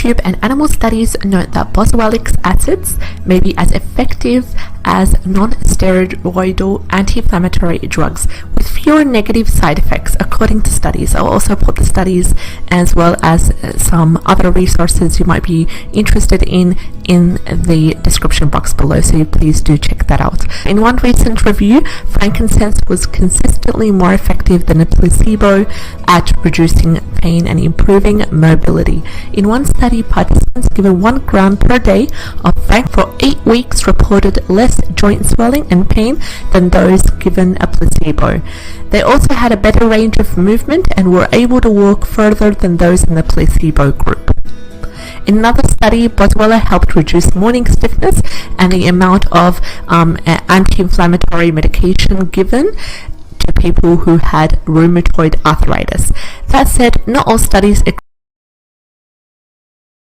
YouTube and animal studies note that boswellic acids may be as effective as non-steroidal anti-inflammatory drugs with fewer negative side effects according to studies. I'll also put the studies as well as some other resources you might be interested in the description box below, so please do check that out. In one recent review, frankincense was consistently more effective than a placebo at reducing pain and improving mobility. In one study, participants given 1 gram per day of frank for 8 weeks reported less joint swelling and pain than those given a placebo. They also had a better range of movement and were able to walk further than those in the placebo group. In another study, boswellia helped reduce morning stiffness and the amount of anti-inflammatory medication given to people who had rheumatoid arthritis. That said, not all studies